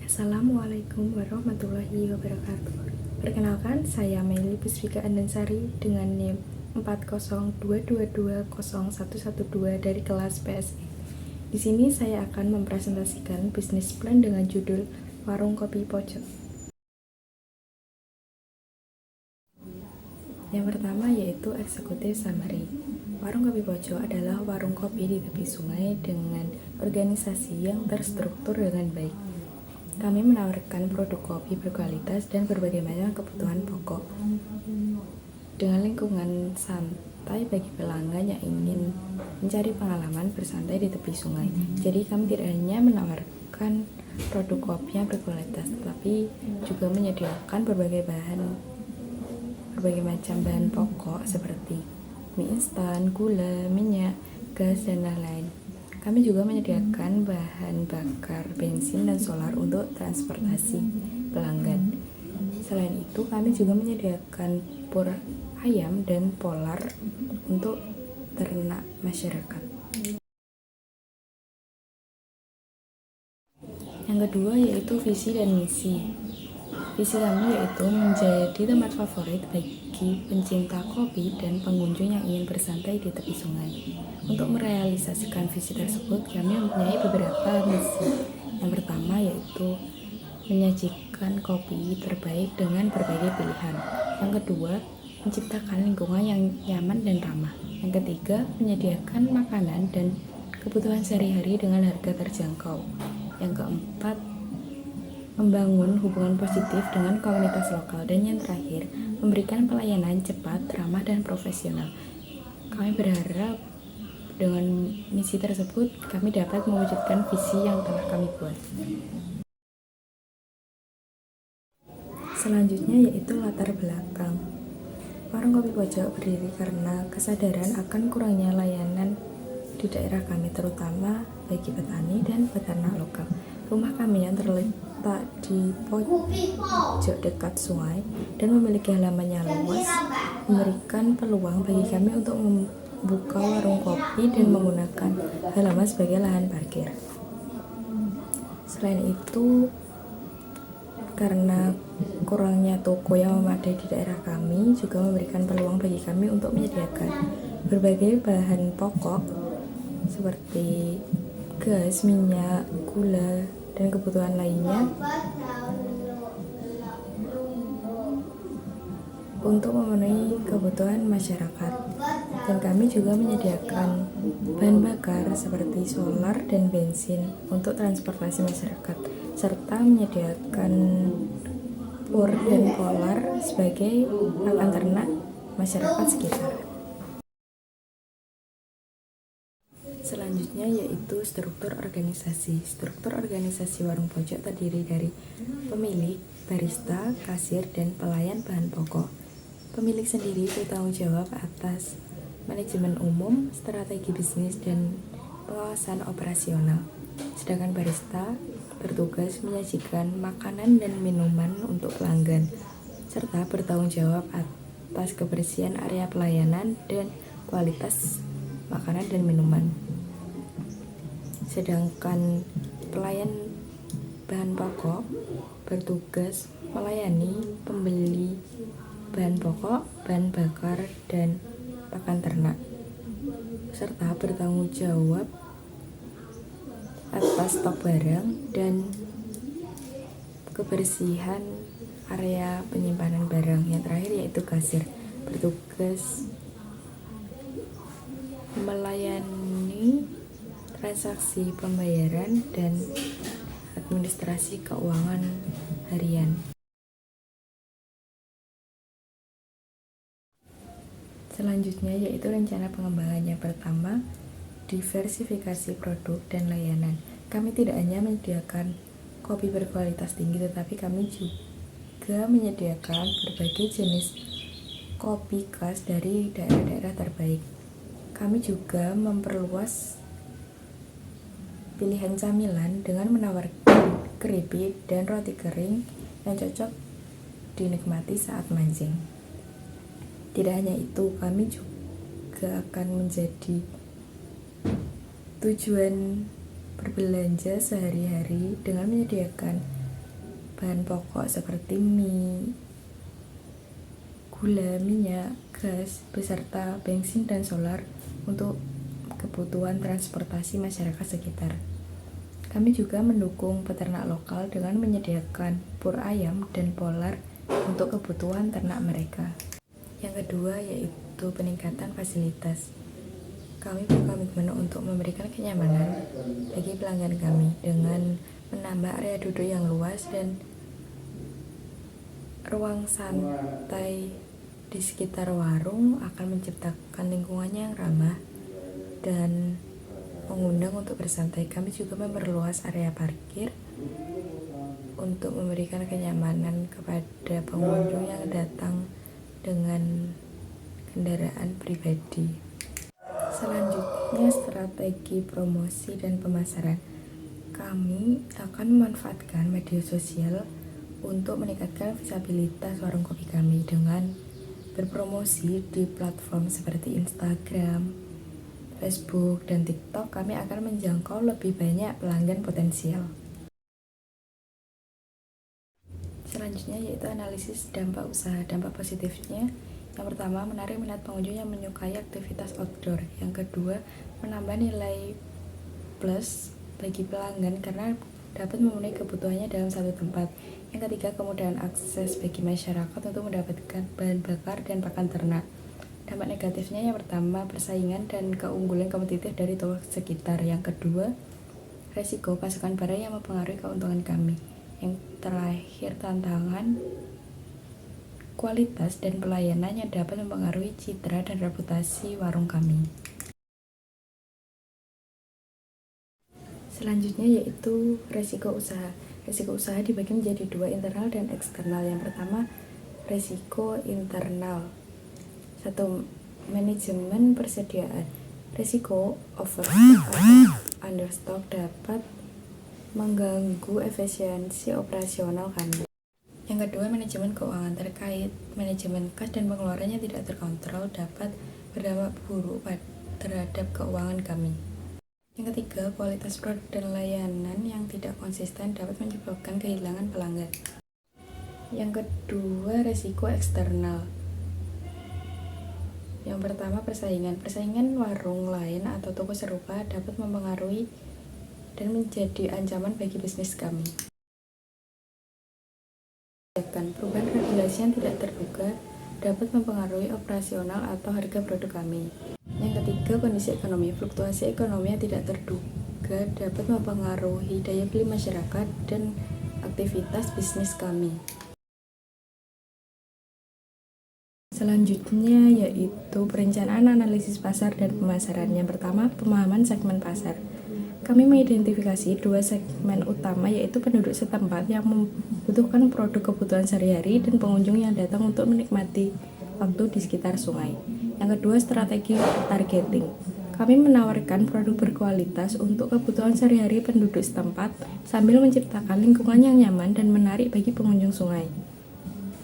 Assalamualaikum warahmatullahi wabarakatuh. Perkenalkan, saya Meli Pusvika Andansari dengan NIM 402220112 dari kelas PSI. Di sini saya akan mempresentasikan bisnis plan dengan judul Warung Kopi Pojok. Yang pertama yaitu eksekutif summary. Warung Kopi Pojok adalah warung kopi di tepi sungai dengan organisasi yang terstruktur dengan baik. Kami menawarkan produk kopi berkualitas dan berbagai macam kebutuhan pokok dengan lingkungan santai bagi pelanggan yang ingin mencari pengalaman bersantai di tepi sungai. Jadi kami tidak hanya menawarkan produk kopi yang berkualitas, tetapi juga menyediakan berbagai macam bahan pokok seperti mie instan, gula, minyak, gas, dan lain-lain. Kami juga menyediakan bahan bakar bensin dan solar untuk transportasi pelanggan. Selain itu, kami juga menyediakan pur ayam dan polar untuk ternak masyarakat. Yang kedua yaitu visi dan misi. Visi kami yaitu menjadi tempat favorit bagi pencinta kopi dan pengunjung yang ingin bersantai di tepi sungai. Untuk merealisasikan visi tersebut, kami mempunyai beberapa misi. Yang pertama yaitu menyajikan kopi terbaik dengan berbagai pilihan. Yang kedua, menciptakan lingkungan yang nyaman dan ramah. Yang ketiga, menyediakan makanan dan kebutuhan sehari-hari dengan harga terjangkau. Yang keempat, membangun hubungan positif dengan komunitas lokal. Dan yang terakhir, memberikan pelayanan cepat, ramah, dan profesional. Kami berharap dengan misi tersebut, kami dapat mewujudkan visi yang telah kami buat. Selanjutnya yaitu latar belakang. Warung Kopi Pojok berdiri karena kesadaran akan kurangnya layanan di daerah kami, terutama bagi petani dan peternak lokal. Rumah kami yang terletak di pojok dekat sungai dan memiliki halaman yang luas memberikan peluang bagi kami untuk membuka warung kopi dan menggunakan halaman sebagai lahan parkir. Selain itu, karena kurangnya toko yang memadai di daerah kami juga memberikan peluang bagi kami untuk menyediakan berbagai bahan pokok seperti gas, minyak, gula, dan kebutuhan lainnya untuk memenuhi kebutuhan masyarakat. Dan kami juga menyediakan bahan bakar seperti solar dan bensin untuk transportasi masyarakat, serta menyediakan pur dan polar sebagai pakan ternak masyarakat sekitar. Selanjutnya yaitu struktur organisasi. Struktur organisasi warung pojok terdiri dari pemilik, barista, kasir, dan pelayan bahan pokok. Pemilik sendiri bertanggung jawab atas manajemen umum, strategi bisnis, dan pengawasan operasional. Sedangkan barista bertugas menyajikan makanan dan minuman untuk pelanggan, serta bertanggung jawab atas kebersihan area pelayanan dan kualitas makanan dan minuman. Sedangkan pelayan bahan pokok bertugas melayani pembeli bahan pokok, bahan bakar, dan pakan ternak, serta bertanggung jawab atas stok barang dan kebersihan area penyimpanan barang. Yang terakhir yaitu kasir, bertugas melayani transaksi pembayaran dan administrasi keuangan harian. Selanjutnya yaitu rencana pengembangan. Yang pertama, diversifikasi produk dan layanan. Kami tidak hanya menyediakan kopi berkualitas tinggi, tetapi kami juga menyediakan berbagai jenis kopi khas dari daerah-daerah terbaik. Kami juga memperluas pilihan camilan dengan menawarkan keripik dan roti kering yang cocok dinikmati saat mancing. Tidak hanya itu, kami juga akan menjadi tujuan berbelanja sehari-hari dengan menyediakan bahan pokok seperti mie, gula, minyak, gas, beserta bensin dan solar untuk kebutuhan transportasi masyarakat sekitar. Kami juga mendukung peternak lokal dengan menyediakan pur ayam dan polar untuk kebutuhan ternak mereka. Yang kedua yaitu peningkatan fasilitas. Kami berkomitmen untuk memberikan kenyamanan bagi pelanggan kami dengan menambah area duduk yang luas dan ruang santai di sekitar warung akan menciptakan lingkungannya yang ramah dan mengundang untuk bersantai. Kami juga memperluas area parkir untuk memberikan kenyamanan kepada pengunjung yang datang dengan kendaraan pribadi. Selanjutnya, strategi promosi dan pemasaran. Kami akan memanfaatkan media sosial untuk meningkatkan visibilitas warung kopi kami dengan berpromosi di platform seperti Instagram, Facebook, dan TikTok. Kami akan menjangkau lebih banyak pelanggan potensial. Selanjutnya yaitu analisis dampak usaha. Dampak positifnya, yang pertama, menarik minat pengunjung yang menyukai aktivitas outdoor. Yang kedua, menambah nilai plus bagi pelanggan karena dapat memenuhi kebutuhannya dalam satu tempat. Yang ketiga, kemudahan akses bagi masyarakat untuk mendapatkan bahan bakar dan pakan ternak. Dampak negatifnya, yang pertama, persaingan dan keunggulan kompetitif dari toko sekitar. Yang kedua, resiko pasokan barang yang mempengaruhi keuntungan kami. Yang terakhir, tantangan kualitas dan pelayanan yang dapat mempengaruhi citra dan reputasi warung kami. Selanjutnya yaitu resiko usaha. Resiko usaha dibagi menjadi dua, internal dan eksternal. Yang pertama, resiko internal. 1. Manajemen persediaan. Risiko overstock atau understock dapat mengganggu efisiensi operasional kami. Yang kedua, manajemen keuangan. Terkait manajemen kas dan pengeluarannya tidak terkontrol dapat berdampak buruk terhadap keuangan kami. Yang ketiga, kualitas produk dan layanan yang tidak konsisten dapat menyebabkan kehilangan pelanggan. Yang kedua, resiko eksternal. Yang pertama, persaingan. Persaingan warung lain atau toko serupa dapat mempengaruhi dan menjadi ancaman bagi bisnis kami. Perubahan regulasi yang tidak terduga dapat mempengaruhi operasional atau harga produk kami. Yang ketiga, kondisi ekonomi. Fluktuasi ekonomi yang tidak terduga dapat mempengaruhi daya beli masyarakat dan aktivitas bisnis kami. Selanjutnya yaitu perencanaan, analisis pasar, dan pemasaran. Yang pertama, pemahaman segmen pasar. Kami mengidentifikasi dua segmen utama, yaitu penduduk setempat yang membutuhkan produk kebutuhan sehari-hari dan pengunjung yang datang untuk menikmati waktu di sekitar sungai. Yang kedua, strategi targeting. Kami menawarkan produk berkualitas untuk kebutuhan sehari-hari penduduk setempat sambil menciptakan lingkungan yang nyaman dan menarik bagi pengunjung sungai.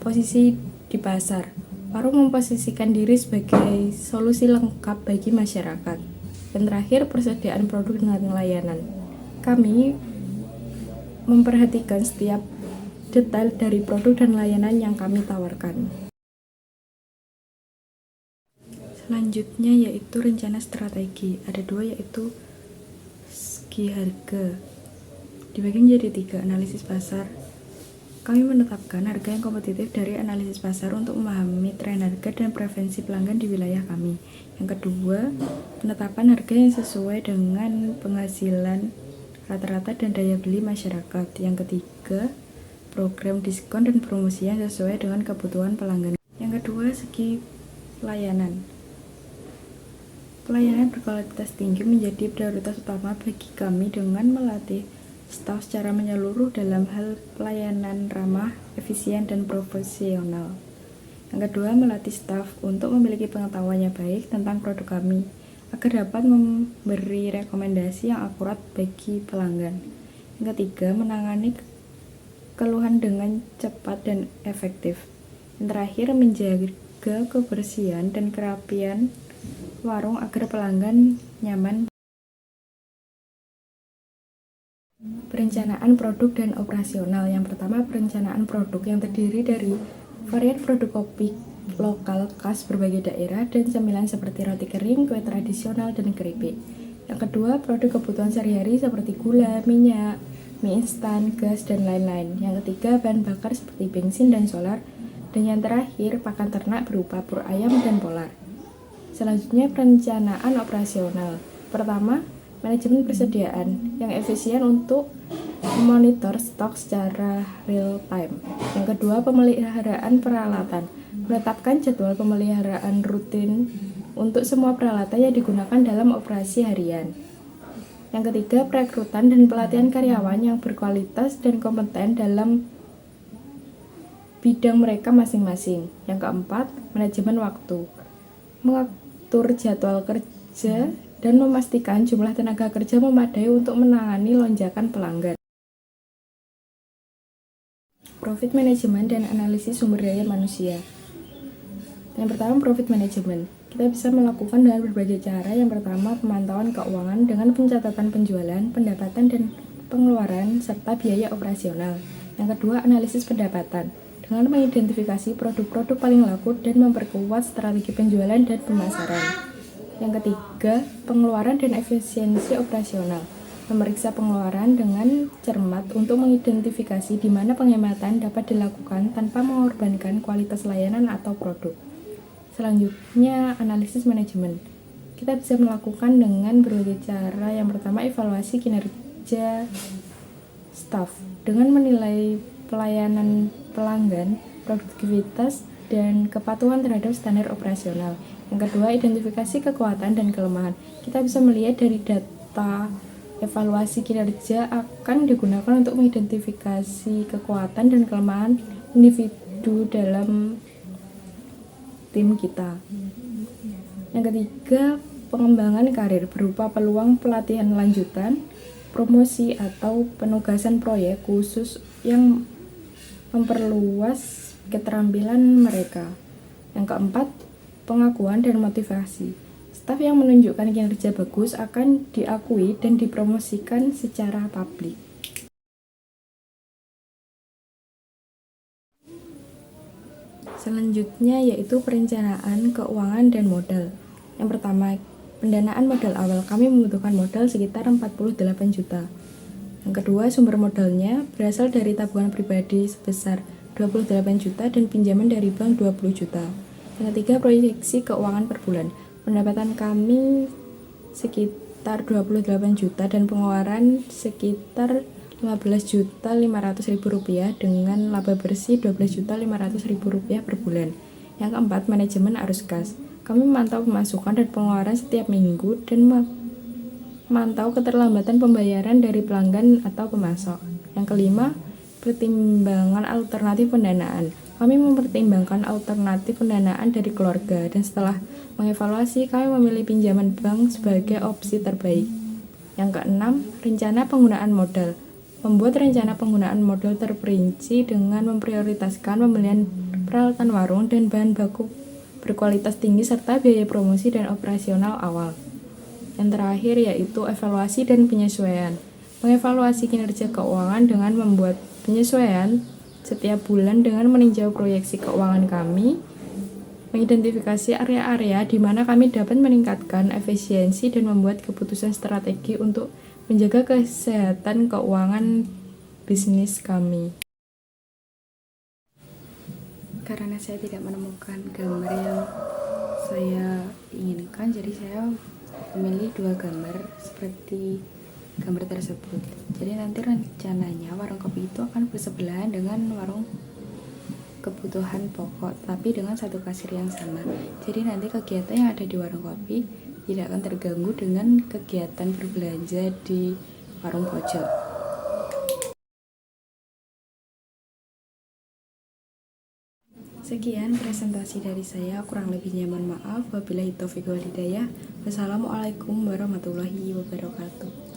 Posisi di pasar. Warung memposisikan diri sebagai solusi lengkap bagi masyarakat. Dan terakhir, persediaan produk dan layanan. Kami memperhatikan setiap detail dari produk dan layanan yang kami tawarkan. Selanjutnya yaitu rencana strategi. Ada dua, yaitu segi harga. Dibagi menjadi 3, analisis pasar. Kami menetapkan harga yang kompetitif dari analisis pasar untuk memahami tren harga dan preferensi pelanggan di wilayah kami. Yang kedua, penetapan harga yang sesuai dengan penghasilan rata-rata dan daya beli masyarakat. Yang ketiga, program diskon dan promosi yang sesuai dengan kebutuhan pelanggan. Yang kedua, segi pelayanan. Pelayanan berkualitas tinggi menjadi prioritas utama bagi kami dengan melatih staf secara menyeluruh dalam hal pelayanan ramah, efisien, dan profesional. Yang kedua, melatih staf untuk memiliki pengetahuan yang baik tentang produk kami agar dapat memberi rekomendasi yang akurat bagi pelanggan. Yang ketiga, menangani keluhan dengan cepat dan efektif. Yang terakhir, menjaga kebersihan dan kerapian warung agar pelanggan nyaman. perencanaan produk dan operasional. Yang pertama, perencanaan produk yang terdiri dari varian produk kopi lokal khas berbagai daerah dan cemilan seperti roti kering, kue tradisional, dan keripik. Yang kedua, produk kebutuhan sehari-hari seperti gula, minyak, mie instan, gas, dan lain-lain. Yang ketiga, bahan bakar seperti bensin dan solar. Dan yang terakhir, pakan ternak berupa pur ayam dan polar. Selanjutnya, perencanaan operasional. Pertama, manajemen persediaan yang efisien untuk memonitor stok secara real time. Yang kedua, pemeliharaan peralatan. Menetapkan jadwal pemeliharaan rutin untuk semua peralatan yang digunakan dalam operasi harian. Yang ketiga, perekrutan dan pelatihan karyawan yang berkualitas dan kompeten dalam bidang mereka masing-masing. Yang keempat, manajemen waktu. Mengatur jadwal kerja dan memastikan jumlah tenaga kerja memadai untuk menangani lonjakan pelanggan. Profit management dan analisis sumber daya manusia. Yang pertama, profit management. Kita bisa melakukan dengan berbagai cara. Yang pertama, pemantauan keuangan dengan pencatatan penjualan, pendapatan dan pengeluaran, serta biaya operasional. Yang kedua, analisis pendapatan dengan mengidentifikasi produk-produk paling laku dan memperkuat strategi penjualan dan pemasaran. Yang ketiga, pengeluaran dan efisiensi operasional. Memeriksa pengeluaran dengan cermat untuk mengidentifikasi di mana penghematan dapat dilakukan tanpa mengorbankan kualitas layanan atau produk. Selanjutnya, analisis manajemen. Kita bisa melakukan dengan berbagai cara. Yang pertama, evaluasi kinerja staf dengan menilai pelayanan pelanggan, produktivitas, dan kepatuhan terhadap standar operasional. Yang kedua, identifikasi kekuatan dan kelemahan. Kita bisa melihat dari data evaluasi kinerja akan digunakan untuk mengidentifikasi kekuatan dan kelemahan individu dalam tim kita. Yang ketiga, pengembangan karir berupa peluang pelatihan lanjutan, promosi, atau penugasan proyek khusus yang memperluas keterampilan mereka. Yang keempat, pengakuan dan motivasi. Staf yang menunjukkan kinerja bagus akan diakui dan dipromosikan secara publik. Selanjutnya yaitu perencanaan keuangan dan modal. Yang pertama, pendanaan modal awal. Kami membutuhkan modal sekitar 48 juta. Yang kedua, sumber modalnya berasal dari tabungan pribadi sebesar 28 juta dan pinjaman dari bank 20 juta. Yang ketiga, proyeksi keuangan per bulan. Pendapatan kami sekitar 28 juta dan pengeluaran sekitar 15.500.000 rupiah dengan laba bersih 12.500.000 rupiah per bulan. Yang keempat, manajemen arus kas. Kami memantau pemasukan dan pengeluaran setiap minggu dan memantau keterlambatan pembayaran dari pelanggan atau pemasok. Yang kelima, pertimbangan alternatif pendanaan. Kami mempertimbangkan alternatif pendanaan dari keluarga dan setelah mengevaluasi, kami memilih pinjaman bank sebagai opsi terbaik. Yang keenam, rencana penggunaan modal. Membuat rencana penggunaan modal terperinci dengan memprioritaskan pembelian peralatan warung dan bahan baku berkualitas tinggi serta biaya promosi dan operasional awal. Yang terakhir yaitu evaluasi dan penyesuaian. Mengevaluasi kinerja keuangan dengan membuat penyesuaian setiap bulan dengan meninjau proyeksi keuangan kami, mengidentifikasi area-area di mana kami dapat meningkatkan efisiensi dan membuat keputusan strategi untuk menjaga kesehatan keuangan bisnis kami. Karena saya tidak menemukan gambar yang saya inginkan, jadi saya memilih dua gambar seperti gambar tersebut. Jadi nanti rencananya warung kopi itu akan bersebelahan dengan warung kebutuhan pokok, tapi dengan satu kasir yang sama. Jadi nanti kegiatan yang ada di warung kopi tidak akan terganggu dengan kegiatan berbelanja di warung pojok. Sekian presentasi dari saya, kurang lebihnya mohon maaf. Wabillahi taufiq wal hidayah. Wassalamualaikum warahmatullahi wabarakatuh.